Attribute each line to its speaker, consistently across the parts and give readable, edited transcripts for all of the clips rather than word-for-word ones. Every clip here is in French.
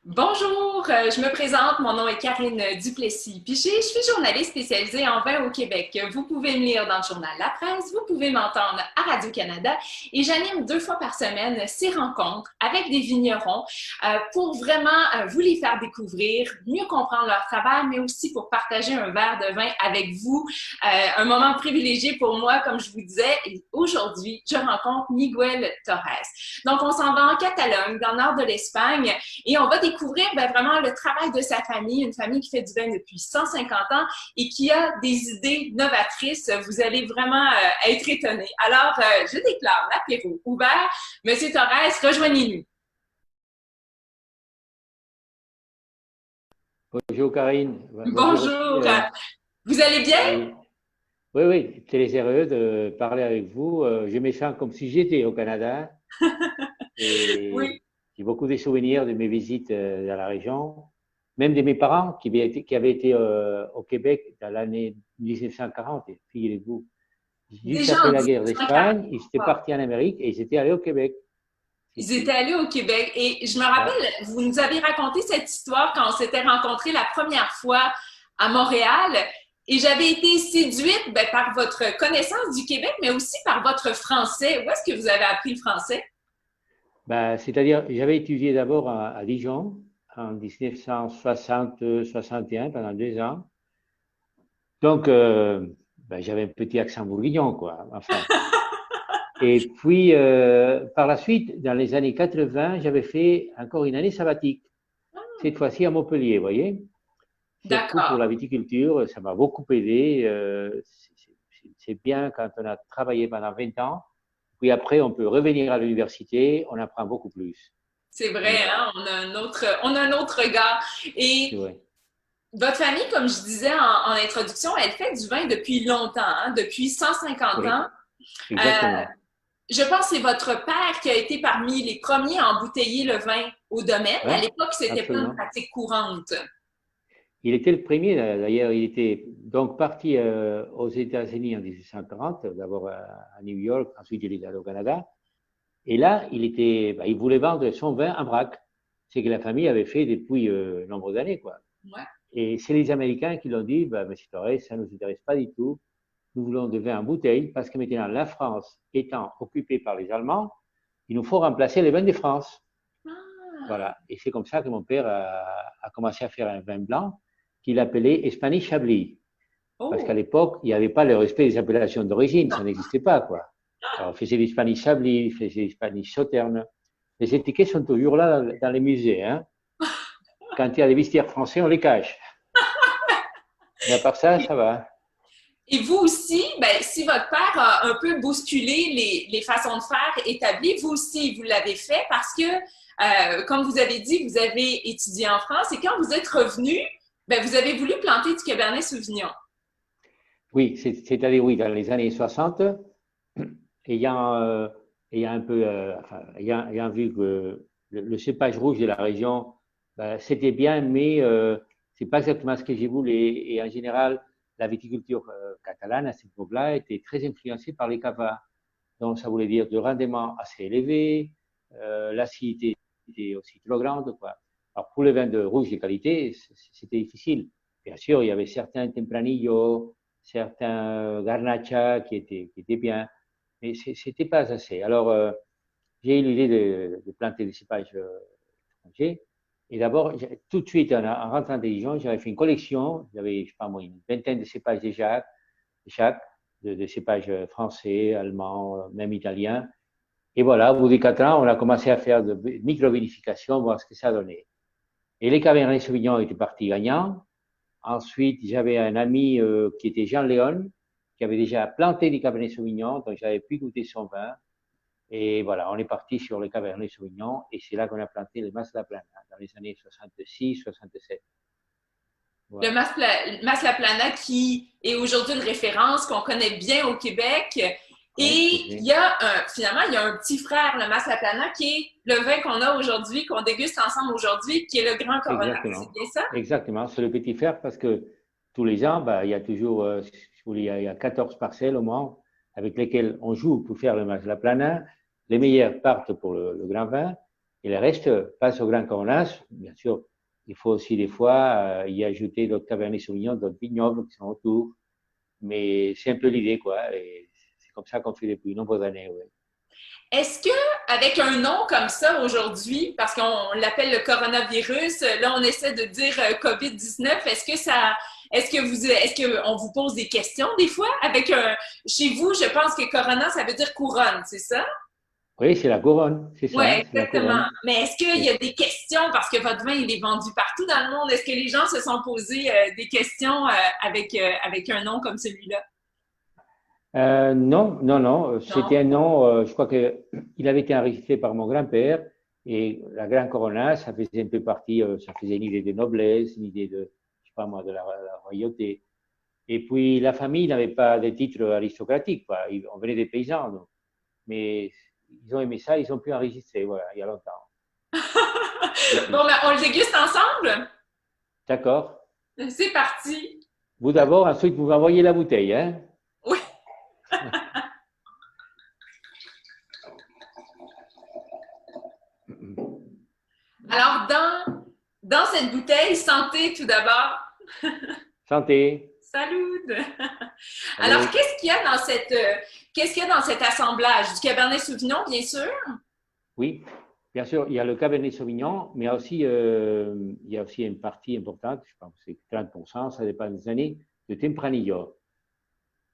Speaker 1: Bonjour, je me présente, mon nom est Karine Duplessis Piché, je suis journaliste spécialisée en vin au Québec. Vous pouvez me lire dans le journal La Presse, vous pouvez m'entendre à Radio-Canada et j'anime 2 fois par semaine ces rencontres avec des vignerons pour vraiment vous les faire découvrir, mieux comprendre leur travail, mais aussi pour partager un verre de vin avec vous. Un moment privilégié pour moi, comme je vous disais, et aujourd'hui, je rencontre Miguel Torres. Donc, on s'en va en Catalogne, dans le nord de l'Espagne, et on va découvrir vraiment le travail de sa famille, une famille qui fait du vin depuis 150 ans et qui a des idées novatrices. Vous allez vraiment être étonnés. Alors, je déclare l'apéro ouvert. Monsieur Torres, rejoignez-nous.
Speaker 2: Bonjour Karine, bonjour aussi.
Speaker 1: Bonjour. Vous allez bien?
Speaker 2: Oui, oui, oui, très heureux de parler avec vous. Je me sens comme si j'étais au Canada et
Speaker 1: Oui.
Speaker 2: j'ai beaucoup de souvenirs de mes visites dans la région, même de mes parents qui avaient été au Québec dans l'année 1940, figurez-vous. Juste
Speaker 1: Déjà
Speaker 2: après
Speaker 1: en
Speaker 2: la guerre
Speaker 1: 1940.
Speaker 2: d'Espagne, ils étaient partis en Amérique et ils étaient allés au Québec.
Speaker 1: Ils étaient allés au Québec et je me
Speaker 2: Ouais.
Speaker 1: rappelle, vous nous avez raconté cette histoire quand on s'était rencontrés la première fois à Montréal et j'avais été séduite par votre connaissance du Québec, mais aussi par votre français. Où est-ce que vous avez appris le français?
Speaker 2: Ben, c'est-à-dire, j'avais étudié d'abord à Dijon en 1960-61 pendant 2 ans. Donc, ben, j'avais un petit accent bourguignon, quoi. Enfin. Et puis, par la suite, dans les années 80, j'avais fait encore une année sabbatique, cette fois-ci à Montpellier, vous voyez. Surtout pour
Speaker 1: D'accord.
Speaker 2: la viticulture, ça m'a beaucoup aidé. C'est bien quand on a travaillé pendant 20 ans. Puis après, on peut revenir à l'université, on apprend beaucoup plus.
Speaker 1: C'est vrai,
Speaker 2: Et
Speaker 1: hein? On a un autre regard.
Speaker 2: c'est
Speaker 1: Et
Speaker 2: vrai.
Speaker 1: votre famille, comme je disais en introduction, elle fait du vin depuis longtemps, hein? Depuis 150
Speaker 2: Oui,
Speaker 1: ans. Euh,
Speaker 2: exactement.
Speaker 1: Je pense que c'est votre père qui a été parmi les premiers à embouteiller le vin au domaine.
Speaker 2: Oui,
Speaker 1: À l'époque, c'était pas une
Speaker 2: absolument.
Speaker 1: pratique courante.
Speaker 2: Il était le premier, d'ailleurs, il était donc parti aux États-Unis en 1840, d'abord à New York, ensuite il est allé au Canada. Et là, il voulait vendre son vin en vrac, ce que la famille avait fait depuis nombreuses années, quoi.
Speaker 1: Ouais.
Speaker 2: Et c'est les Américains qui l'ont dit, bah, Monsieur Torres, ça ne nous intéresse pas du tout. Nous voulons des vins en bouteille parce que maintenant, la France étant occupée par les Allemands, il nous faut remplacer les vins de France.
Speaker 1: Ah.
Speaker 2: Voilà. Et c'est comme ça que mon père a commencé à faire un vin blanc qu'il appelait Spanish Chablis. Parce qu'à
Speaker 1: Oh,
Speaker 2: l'époque, il n'y avait pas le respect des appellations d'origine,
Speaker 1: non.
Speaker 2: ça n'existait pas, quoi. Alors, on faisait du Spanish Chablis, on faisait du Spanish Sauternes. Les étiquettes sont toujours là dans les musées, hein. Quand il y a des vestiaires français, on les cache. Mais à part ça, ça va.
Speaker 1: Et vous aussi, si votre père a un peu bousculé les façons de faire établies, vous aussi, vous l'avez fait parce que, comme vous avez dit, vous avez étudié en France et quand vous êtes revenu, vous avez voulu planter du Cabernet Sauvignon.
Speaker 2: Oui, c'est-à-dire, oui, dans les années 60, ayant, euh, ayant un peu, enfin, ayant vu que le cépage rouge de la région, ben, c'était bien, mais c'est pas exactement ce que j'ai voulu. Et en général, la viticulture catalane à cette époque-là était très influencée par les cavas. Donc, ça voulait dire de rendement assez élevé, l'acidité était aussi trop grande, quoi. Alors, pour les vins de rouge de qualité, c'était difficile. Bien sûr, il y avait certains Tempranillo, certains Garnacha qui étaient bien, mais c'était pas assez. Alors, j'ai eu l'idée de planter des cépages étrangers. Et d'abord, tout de suite, en rentrant de Dijon, j'avais fait une collection. J'avais, je sais pas moi, une vingtaine de cépages déjà, chaque, de cépages français, allemands, même italiens. Et voilà, au bout de 4 ans, on a commencé à faire de micro-vinification, voir ce que ça donnait. Et les Cabernet Sauvignon étaient partis gagnants. Ensuite, j'avais un ami qui était Jean Léon, qui avait déjà planté des Cabernet Sauvignon, donc j'avais pu goûter son vin. Et voilà, on est parti sur le Cabernet Sauvignon, et c'est là qu'on a planté le Mas La Plana, dans les années 66, 67.
Speaker 1: Le
Speaker 2: Voilà.
Speaker 1: Mas La Plana qui est aujourd'hui une référence qu'on connaît bien au Québec.
Speaker 2: Ouais, tout à
Speaker 1: Et
Speaker 2: fait.
Speaker 1: finalement, il y a un petit frère, le Mas La Plana, qui est le vin qu'on a aujourd'hui, qu'on déguste ensemble aujourd'hui, qui est le Grand Corona. C'est
Speaker 2: Exactement.
Speaker 1: bien ça?
Speaker 2: Exactement. C'est le petit fer parce que tous les ans, bah, il y a toujours, si vous voulez, il y a 14 parcelles au moins avec lesquelles on joue pour faire le match La Plana. Les meilleurs partent pour le grand vin. Et le reste passe au Grand Coronas. Bien sûr, il faut aussi des fois y ajouter d'autres Cabernet Sauvignon, d'autres vignobles qui sont autour. Mais c'est un peu l'idée, quoi. Et c'est comme ça qu'on fait depuis de nombreuses années, oui.
Speaker 1: Est-ce que, avec un nom comme ça aujourd'hui, parce qu'on l'appelle le coronavirus, là on essaie de dire COVID-19, est-ce que on vous pose des questions des fois avec chez vous, je pense que corona, ça veut dire couronne, c'est ça?
Speaker 2: Oui, c'est la couronne, c'est
Speaker 1: Oui,
Speaker 2: ça, c'est la
Speaker 1: exactement.
Speaker 2: couronne.
Speaker 1: Mais est-ce qu'il y a des questions, parce que votre vin, il est vendu partout dans le monde, est-ce que les gens se sont posés des questions avec un nom comme celui-là?
Speaker 2: Non, non, non.
Speaker 1: Non?
Speaker 2: C'était un nom, je crois que il avait été enregistré par mon grand-père et la Grand Corona, ça faisait un peu partie, ça faisait une idée de noblesse, une idée de, je sais pas moi, de la royauté. Et puis la famille n'avait pas de titre aristocratique, quoi. On venait des paysans, donc. Mais ils ont aimé ça, ils ont pu enregistrer, voilà, il y a longtemps.
Speaker 1: Bon, ben, on le déguste ensemble?
Speaker 2: D'accord.
Speaker 1: C'est parti.
Speaker 2: Vous d'abord, ensuite vous m'envoyez la bouteille, hein?
Speaker 1: Oui. Alors, dans cette bouteille, santé tout d'abord.
Speaker 2: Santé.
Speaker 1: Salut! Alors,
Speaker 2: Allez.
Speaker 1: qu'est-ce qu'il y a dans cet assemblage? Du Cabernet Sauvignon, bien sûr?
Speaker 2: Oui, bien sûr, il y a le Cabernet Sauvignon, mais il y a aussi une partie importante, je pense que c'est 30%, ça dépend des années, de Tempranillo.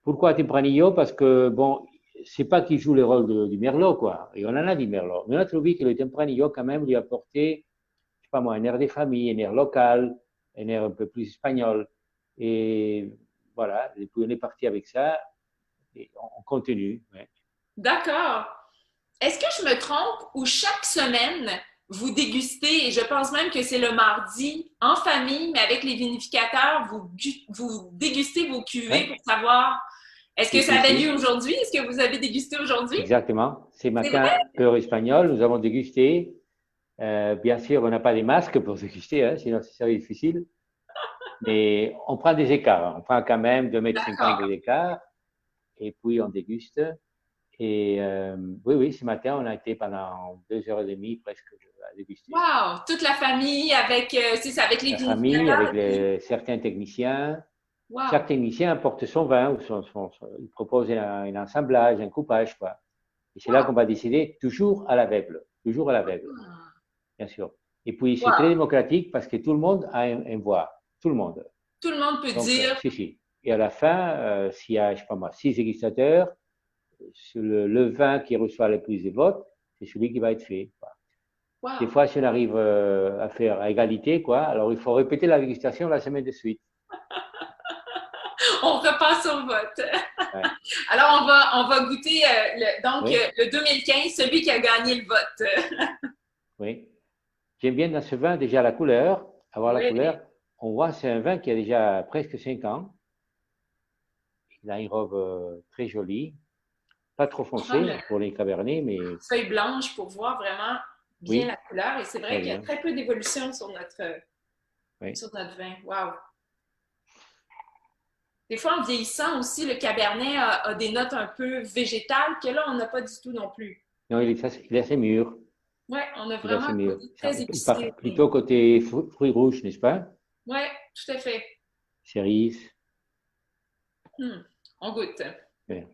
Speaker 2: Pourquoi Tempranillo? Parce que, bon, c'est pas qu'il joue le rôle du Merlot, quoi. Et on en a du Merlot. Mais on a trouvé que le Tempranillo, quand même, lui apportait, je sais pas moi, un air des familles, un air local, un air un peu plus espagnol. Et voilà, et puis on est parti avec ça, et on continue. Ouais.
Speaker 1: D'accord. Est-ce que je me trompe ou chaque semaine, vous dégustez, et je pense même que c'est le mardi, en famille, mais avec les vinificateurs, vous dégustez vos cuvées
Speaker 2: Ouais.
Speaker 1: pour savoir, est-ce que
Speaker 2: Si,
Speaker 1: ça
Speaker 2: si,
Speaker 1: avait lieu
Speaker 2: si.
Speaker 1: aujourd'hui? Est-ce que vous avez dégusté aujourd'hui?
Speaker 2: Exactement. Ce
Speaker 1: C'est vrai?
Speaker 2: matin, beurre espagnol, nous avons dégusté. Bien sûr, on n'a pas des masques pour déguster, hein, sinon ce serait difficile. Mais on prend des écarts. On prend quand même 2,50 m
Speaker 1: D'accord.
Speaker 2: d'écart. Et puis, on déguste. Et oui, oui, ce matin, on a été pendant 2h30 presque à déguster.
Speaker 1: Wow! Toute la famille avec, c'est ça, avec les
Speaker 2: La famille,
Speaker 1: vinificateurs.
Speaker 2: avec certains techniciens.
Speaker 1: Wow!
Speaker 2: Chaque technicien apporte son vin, ou il propose un assemblage, un coupage, quoi. Et c'est là
Speaker 1: Wow!
Speaker 2: qu'on va décider, toujours à l'aveugle. Toujours à l'aveugle, bien sûr. Et puis, c'est très
Speaker 1: Wow!
Speaker 2: démocratique parce que tout le monde a un voix. Tout le monde.
Speaker 1: Tout le monde peut
Speaker 2: Donc,
Speaker 1: dire,
Speaker 2: si, si. Et à la fin, s'il y a, je sais pas moi, 6 dégustateurs, sur le vin qui reçoit le plus de votes, c'est celui qui va être fait, quoi. Des
Speaker 1: wow!
Speaker 2: fois, si on arrive à faire à égalité, quoi, alors il faut répéter la dégustation la semaine de suite.
Speaker 1: On repasse au vote.
Speaker 2: Ouais.
Speaker 1: Alors, on va goûter
Speaker 2: Oui,
Speaker 1: le 2015, celui qui a gagné le vote.
Speaker 2: oui. J'aime bien dans ce vin déjà la couleur, avoir la
Speaker 1: Oui.
Speaker 2: couleur. On voit c'est un vin qui a déjà presque 5 ans. Il a une robe très jolie, pas trop
Speaker 1: Je prends
Speaker 2: foncée pour les cabernets, mais
Speaker 1: feuille blanche pour voir vraiment bien la
Speaker 2: oui,
Speaker 1: couleur. Et c'est vrai
Speaker 2: très
Speaker 1: qu'il y a
Speaker 2: bien.
Speaker 1: très peu d'évolution
Speaker 2: Oui.
Speaker 1: sur notre vin. Wow! Des fois, en vieillissant aussi, le cabernet a des notes un peu végétales que là, on n'a pas du tout non plus.
Speaker 2: Non, il est assez mûr.
Speaker 1: Oui, on a
Speaker 2: Il est
Speaker 1: vraiment
Speaker 2: assez
Speaker 1: un
Speaker 2: mûr.
Speaker 1: côté très
Speaker 2: Il
Speaker 1: épicé
Speaker 2: part
Speaker 1: au vin.
Speaker 2: plutôt côté fruits rouges, n'est-ce pas?
Speaker 1: Oui, tout à fait.
Speaker 2: Cerises.
Speaker 1: On goûte.
Speaker 2: Oui.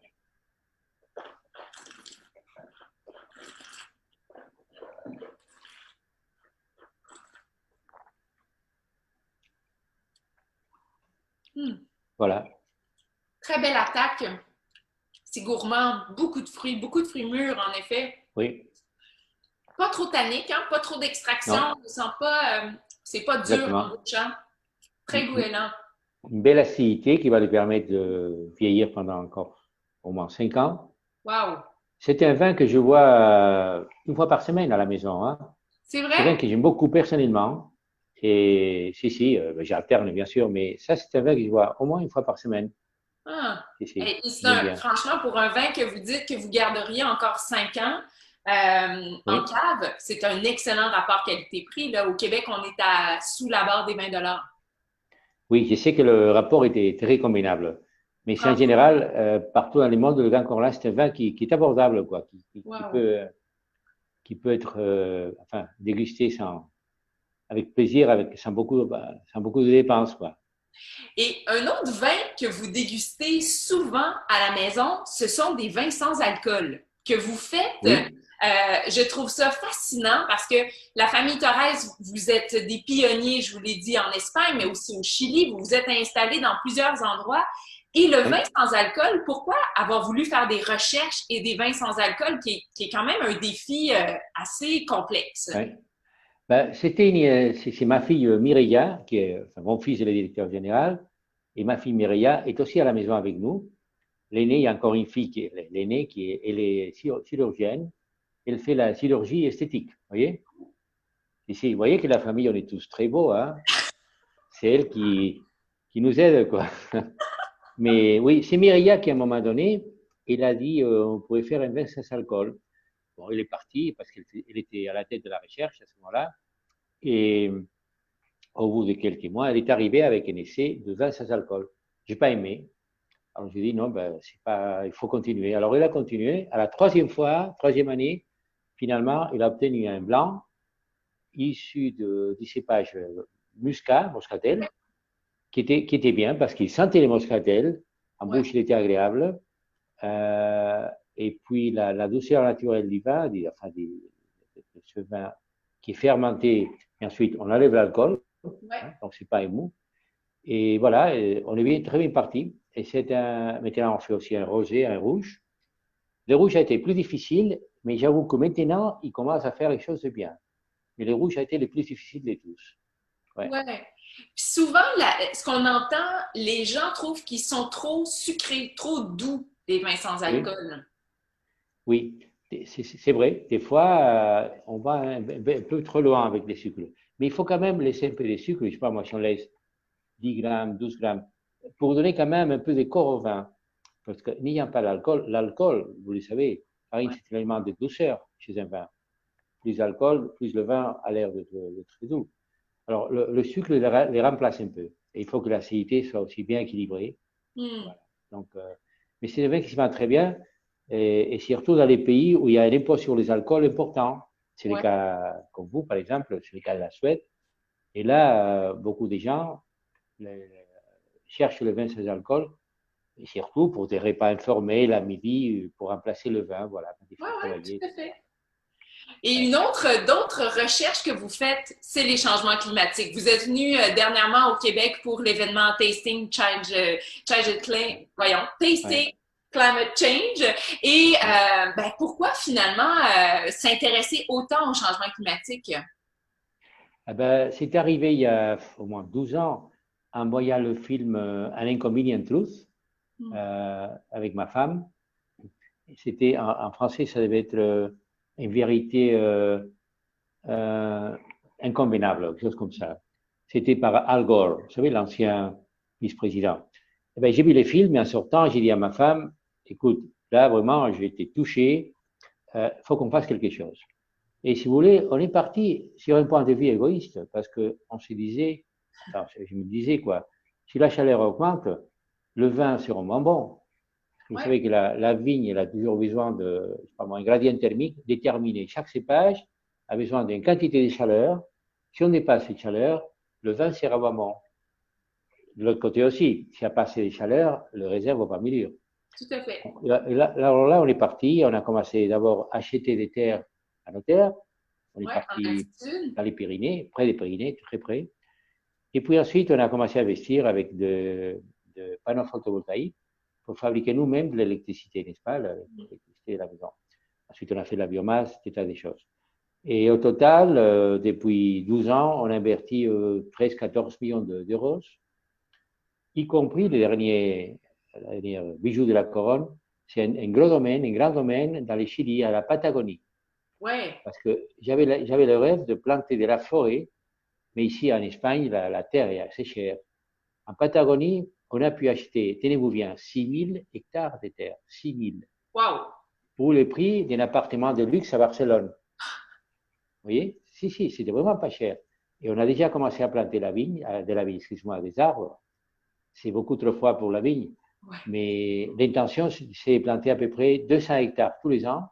Speaker 1: Hmm.
Speaker 2: Voilà.
Speaker 1: Très belle attaque. C'est gourmand, beaucoup de fruits mûrs, en effet.
Speaker 2: Oui,
Speaker 1: Pas trop tannique, hein? Pas trop d'extraction.
Speaker 2: non,
Speaker 1: On ne sent pas, c'est pas dur en
Speaker 2: exactement.
Speaker 1: bouche, hein? Très goéland.
Speaker 2: Une belle acidité qui va lui permettre de vieillir pendant encore au moins 5 ans.
Speaker 1: Wow!
Speaker 2: C'est un vin que je vois une fois par semaine à la maison, hein.
Speaker 1: C'est
Speaker 2: C'est un vin
Speaker 1: vrai?
Speaker 2: que j'aime beaucoup personnellement. Et si, si, ben, j'alterne bien sûr, mais ça, c'est un vin que je vois au moins une fois par semaine.
Speaker 1: Ah.
Speaker 2: Si, si,
Speaker 1: Et c'est
Speaker 2: j'aime bien.
Speaker 1: franchement, pour un vin que vous dites que vous garderiez encore 5 ans en
Speaker 2: Oui,
Speaker 1: cave, c'est un excellent rapport qualité-prix. Là, au Québec, on est à sous la barre des 20 $.
Speaker 2: oui, je sais que le rapport était très combinable. Mais c'est en général, partout dans le monde, le Grand Corlat, c'est un vin qui est abordable, quoi,
Speaker 1: Wow!
Speaker 2: qui peut être dégusté avec plaisir, sans beaucoup de dépenses, quoi.
Speaker 1: Et un autre vin que vous dégustez souvent à la maison, ce sont des vins sans alcool que vous faites.
Speaker 2: Oui.
Speaker 1: Je trouve ça fascinant parce que la famille Torres, vous êtes des pionniers, je vous l'ai dit, en Espagne, mais aussi au Chili. Vous vous êtes installés dans plusieurs endroits. Et le vin sans alcool, pourquoi avoir voulu faire des recherches et des vins sans alcool qui est quand même un défi assez complexe?
Speaker 2: Oui. Ben, c'est ma fille Mireia, mon fils est le directeur général, et ma fille Mireia est aussi à la maison avec nous. L'aînée, il y a encore une fille elle est chirurgienne, elle fait la chirurgie esthétique, vous voyez? Ici, vous voyez que la famille, on est tous très beaux, hein? C'est elle qui nous aide, quoi. Mais oui, c'est Mireia qui, à un moment donné, elle a dit on pourrait faire un vin sans alcool. Bon, elle est partie parce qu'elle était à la tête de la recherche à ce moment-là. Et au bout de quelques mois, elle est arrivée avec un essai de vin sans alcool. Je n'ai pas aimé. Alors j'ai dit non, ben, c'est pas, il faut continuer. Alors elle a continué. À la troisième année, finalement, elle a obtenu un blanc issu du cépage moscatel, qui était bien parce qu'il sentait les moscatels. En bouche, il était agréable. Et puis la douceur naturelle du vin, de ce vin qui est fermenté, et ensuite on enlève l'alcool, donc c'est pas émou. Et voilà, on est très bien parti. Et maintenant on fait aussi un rosé, un rouge. Le rouge a été plus difficile, mais j'avoue que maintenant il commence à faire les choses bien. Mais le rouge a été le plus difficile de tous.
Speaker 1: Ouais. Puis souvent, ce qu'on entend, les gens trouvent qu'ils sont trop sucrés, trop doux, les vins sans alcool.
Speaker 2: Oui, c'est vrai. Des fois, on va un peu trop loin avec les sucres. Mais il faut quand même laisser un peu de sucre. Je sais pas, moi, si on laisse 10 grammes, 12 grammes, pour donner quand même un peu de corps au vin. Parce que n'ayant pas l'alcool, vous le savez, farine, c'est un élément de douceur chez un vin. Plus d'alcool, plus le vin a l'air d'être très doux. Alors, le sucre les remplace un peu. Et il faut que l'acidité soit aussi bien équilibrée. Voilà. Donc, mais c'est un vin qui se vend très bien. Et surtout dans les pays où il y a un impôt sur les alcools important. C'est le cas comme vous, par exemple, c'est le cas de la Suède. Et là, beaucoup de gens cherchent le vin sans alcool, et surtout pour des repas informels à midi, pour remplacer le vin. Voilà,
Speaker 1: tout à fait. Et d'autres recherches que vous faites, c'est les changements climatiques. Vous êtes venu dernièrement au Québec pour l'événement Tasting Climate Change. Et pourquoi finalement s'intéresser autant au changement climatique?
Speaker 2: C'est arrivé il y a au moins 12 ans en voyant le film An Inconvenient Truth avec ma femme. C'était en français, ça devait être une vérité inconvenable, quelque chose comme ça. C'était par Al Gore, vous savez, l'ancien vice-président. J'ai vu les films et en sortant, j'ai dit à ma femme, écoute, là vraiment, j'ai été touché, faut qu'on fasse quelque chose. Et si vous voulez, on est parti sur un point de vue égoïste parce qu'on se disait, je me disais quoi, si la chaleur augmente, le vin sera moins bon. Vous savez que la vigne, elle a toujours besoin un gradient thermique déterminé. Chaque cépage a besoin d'une quantité de chaleur. Si on dépasse cette chaleur, le vin sera moins bon. De l'autre côté aussi, s'il n'y a pas assez de chaleur, le réserve ne va pas mûrir.
Speaker 1: Tout à fait.
Speaker 2: Alors là, on est parti. On a commencé d'abord à acheter des terres à nos terres. On est parti dans les Pyrénées, près des Pyrénées, très près. Et puis ensuite, on a commencé à investir avec de panneaux photovoltaïques pour fabriquer nous-mêmes de l'électricité, n'est-ce pas, l'électricité de la maison. Ensuite, on a fait de la biomasse, des tas de choses. Et au total, depuis 12 ans, on a investi 13-14 millions d'euros, y compris les derniers bijoux de la couronne. C'est un grand domaine dans le Chili, à la Patagonie. Parce que j'avais le rêve de planter de la forêt, mais ici en Espagne, la terre est assez chère. En Patagonie, on a pu acheter, tenez-vous bien, 6000 hectares de terre. 6000.
Speaker 1: Wow!
Speaker 2: Pour le prix d'un appartement de luxe à Barcelone. Vous voyez? Si, c'était vraiment pas cher. Et on a déjà commencé à planter des arbres. C'est beaucoup trop froid pour la vigne. Mais l'intention, c'est de planter à peu près 200 hectares tous les ans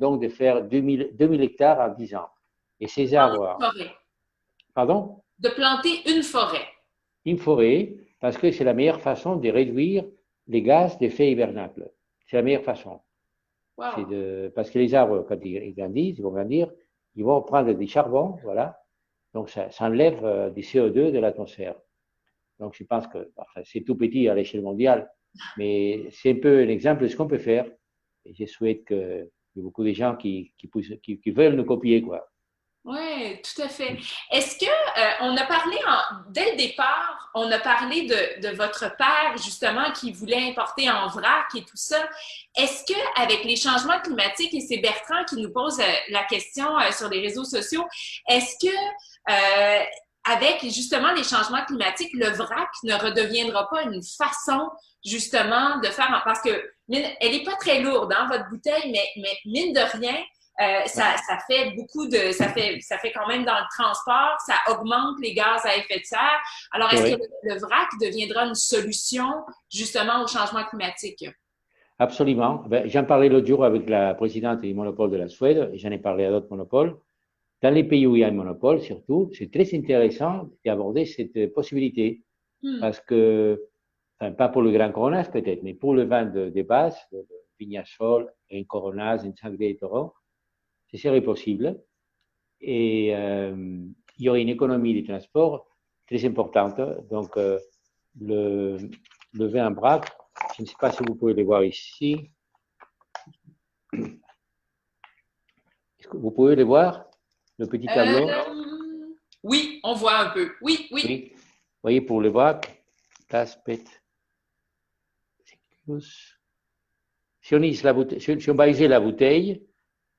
Speaker 2: donc de faire 2000 hectares en 10 ans. Et ces arbres, pardon?
Speaker 1: De planter une forêt.
Speaker 2: Une forêt, parce que c'est la meilleure façon de réduire les gaz d'effet hivernal. C'est la meilleure façon.
Speaker 1: Wow.
Speaker 2: Parce que les arbres, quand ils grandissent, ils vont grandir, ils vont prendre des charbons, voilà. Donc, ça enlève du CO2 de l'atmosphère. Donc, je pense que enfin, c'est tout petit à l'échelle mondiale, mais c'est un peu un exemple de ce qu'on peut faire. Et je souhaite qu'il y ait beaucoup de gens qui veulent nous copier, quoi.
Speaker 1: Oui, tout à fait. Est-ce que on a parlé dès le départ, on a parlé de votre père justement qui voulait importer en vrac et tout ça. Est-ce que avec les changements climatiques, et c'est Bertrand qui nous pose la question sur les réseaux sociaux, est-ce que avec justement les changements climatiques, le vrac ne redeviendra pas une façon justement de faire, parce que elle n'est pas très lourde, hein, votre bouteille, mais mine de rien, ça fait beaucoup de, ça fait quand même dans le transport, ça augmente les gaz à effet de serre. Alors, est-ce que le vrac deviendra une solution justement au changement climatique?
Speaker 2: Absolument. Ben, j'en parlais l'autre jour avec la présidente du monopole de la Suède, et j'en ai parlé à d'autres monopoles. Dans les pays où il y a un monopole, surtout, c'est très intéressant d'aborder cette possibilité. Parce que, enfin, pas pour le Grand Coronas peut-être, mais pour le vin de base, le Vignasol, un Coronas, un Sanglier Toro, ce serait possible. Et il y aurait une économie de transport très importante. Donc, le vin en vrac, je ne sais pas si vous pouvez le voir ici. Est-ce que vous pouvez le voir, le petit tableau?
Speaker 1: Oui, on voit un peu. Oui, oui.
Speaker 2: Oui. Vous voyez, pour le vrac, si on balisait la bouteille,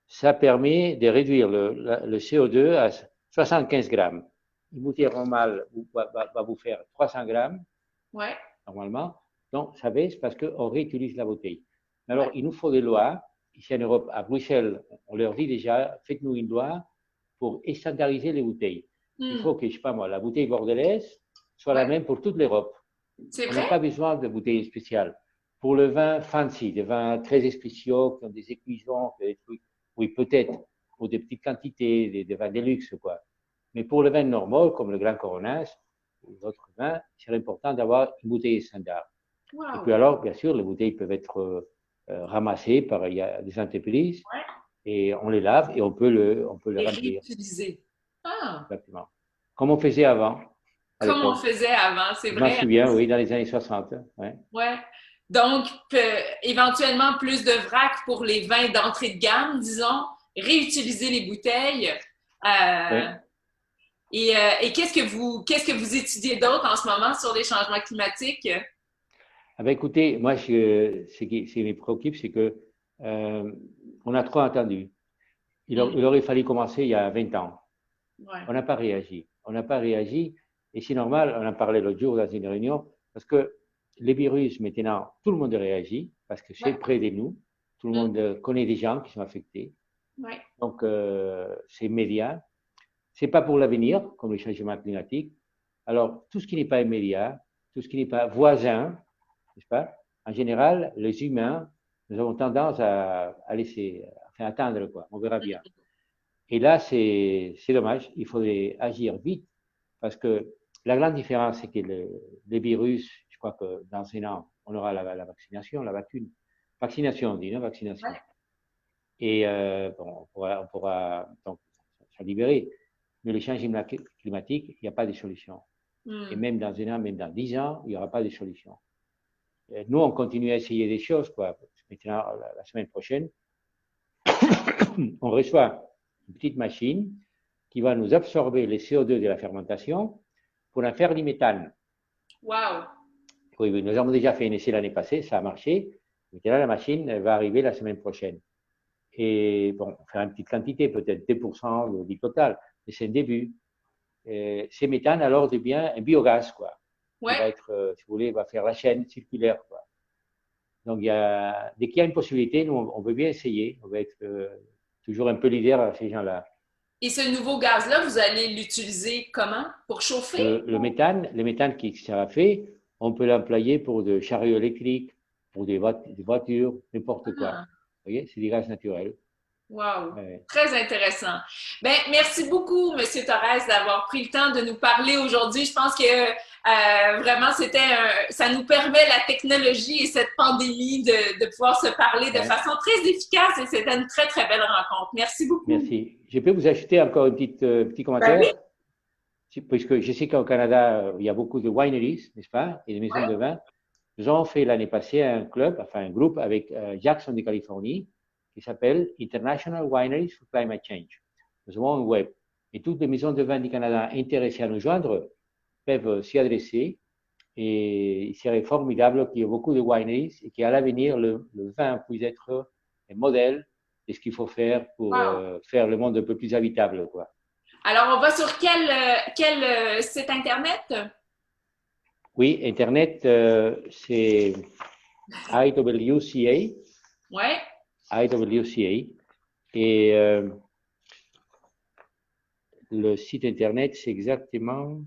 Speaker 2: ça permet de réduire le CO2 à 75 grammes. Une bouteille normale va vous faire 300 grammes, normalement. Donc, ça baisse parce qu'on réutilise la bouteille. Alors, il nous faut des lois. Ici en Europe, à Bruxelles, on leur dit déjà, faites-nous une loi pour standardiser les bouteilles. Il faut que, je ne sais pas moi, la bouteille bordelaise soit la même pour toute l'Europe. On n'a pas besoin de bouteilles spéciales. Pour le vin fancy, des vins très spéciaux, qui ont des écuisons, des trucs, oui, peut-être, pour des petites quantités, des vins de luxe, quoi. Mais pour le vin normal, comme le Grand Coronas, ou d'autres vins, c'est important d'avoir une bouteille standard. Et puis alors, bien sûr, les bouteilles peuvent être ramassées par des entreprises, et on les lave et on peut le remplir.
Speaker 1: Réutiliser.
Speaker 2: Exactement. Comme on faisait avant.
Speaker 1: Comme on faisait avant, c'est vrai.
Speaker 2: Je m'en souviens, oui, dans les années 60.
Speaker 1: Ouais. Donc, éventuellement, plus de vrac pour les vins d'entrée de gamme, disons, réutiliser les bouteilles. Et qu'est-ce que vous étudiez d'autre en ce moment sur les changements climatiques?
Speaker 2: Ah ben, écoutez, moi, ce qui me préoccupe, c'est que on a trop entendu. Il aurait fallu commencer il y a 20 ans. On n'a pas réagi. On n'a pas réagi. Et c'est normal, on en parlait l'autre jour dans une réunion, parce que les virus, maintenant, tout le monde réagit, parce que c'est près de nous. Tout le monde connaît des gens qui sont affectés. Donc, c'est immédiat. Ce n'est pas pour l'avenir, comme le changement climatique. Alors, tout ce qui n'est pas immédiat, tout ce qui n'est pas voisin, n'est-ce pas? En général, les humains, nous avons tendance à laisser, à attendre, quoi. On verra bien. Et là, c'est dommage. Il faudrait agir vite, parce que la grande différence, c'est que les virus, je crois que dans un an, on aura la vaccination, la vacune. Vaccination, on dit, non? Vaccination. Et bon, on pourra donc s'en libérer. Mais le changement climatique, il n'y a pas de solution. Et même dans un an, même dans 10 ans, il n'y aura pas de solution. Et nous, on continue à essayer des choses, quoi. Maintenant, la semaine prochaine, on reçoit une petite machine qui va nous absorber les CO2 de la fermentation pour en faire du méthane.
Speaker 1: Wow!
Speaker 2: Oui, nous avons déjà fait un essai l'année passée, ça a marché. Maintenant, la machine va arriver la semaine prochaine. Et bon, on fera une petite quantité, peut-être 2% du total, mais c'est un début. Ces méthanes, alors, devient un biogaz, quoi. Qui va être, si vous voulez, va faire la chaîne circulaire, quoi. Donc, dès qu'il y a une possibilité, nous, on veut bien essayer. On va être toujours un peu leader à ces gens-là.
Speaker 1: Et ce nouveau gaz-là, vous allez l'utiliser comment? Pour chauffer?
Speaker 2: Le méthane qui sera fait, on peut l'employer pour des chariots électriques, pour des voitures, n'importe quoi. Vous voyez, c'est du gaz naturel.
Speaker 1: Wow,
Speaker 2: Ouais.
Speaker 1: très intéressant. Ben, merci beaucoup, Monsieur Torres, d'avoir pris le temps de nous parler aujourd'hui. Je pense que vraiment, ça nous permet la technologie et cette pandémie de pouvoir se parler de
Speaker 2: Ouais.
Speaker 1: façon très efficace et c'était une très, très belle rencontre. Merci beaucoup.
Speaker 2: Merci. Je peux vous ajouter encore un petit
Speaker 1: Ben oui,
Speaker 2: commentaire, puisque je sais qu'au Canada, il y a beaucoup de wineries, n'est-ce pas, et des maisons
Speaker 1: ouais.
Speaker 2: de vin. Nous avons fait l'année passée un club, enfin un groupe avec Jackson de Californie, qui s'appelle International Wineries for Climate Change. Nous avons un web. Et toutes les maisons de vin du Canada intéressées à nous joindre peuvent s'y adresser. Et il serait formidable qu'il y ait beaucoup de wineries et qu'à l'avenir, le vin puisse être un modèle de ce qu'il faut faire pour
Speaker 1: Wow.
Speaker 2: faire le monde un peu plus habitable, quoi.
Speaker 1: Alors, on va sur quel site Internet?
Speaker 2: Oui, Internet, c'est IWCA,
Speaker 1: Ouais.
Speaker 2: IWCA. Et le site Internet, c'est exactement,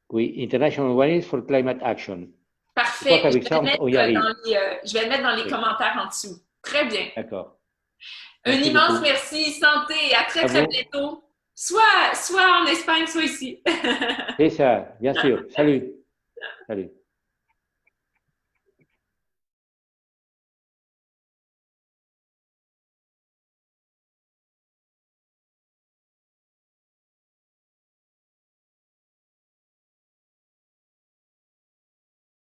Speaker 2: oui, International Wineries for Climate Action. Je crois
Speaker 1: Parfait.
Speaker 2: qu'avec ça, on y arrive.
Speaker 1: Je vais le mettre dans les
Speaker 2: Oui,
Speaker 1: commentaires en dessous. Très bien.
Speaker 2: d'accord.
Speaker 1: Un
Speaker 2: Merci
Speaker 1: immense
Speaker 2: beaucoup.
Speaker 1: merci, santé et à très,
Speaker 2: À
Speaker 1: très
Speaker 2: vous.
Speaker 1: bientôt. Soit en Espagne, soit ici.
Speaker 2: C'est ça, bien sûr. Salut. Salut.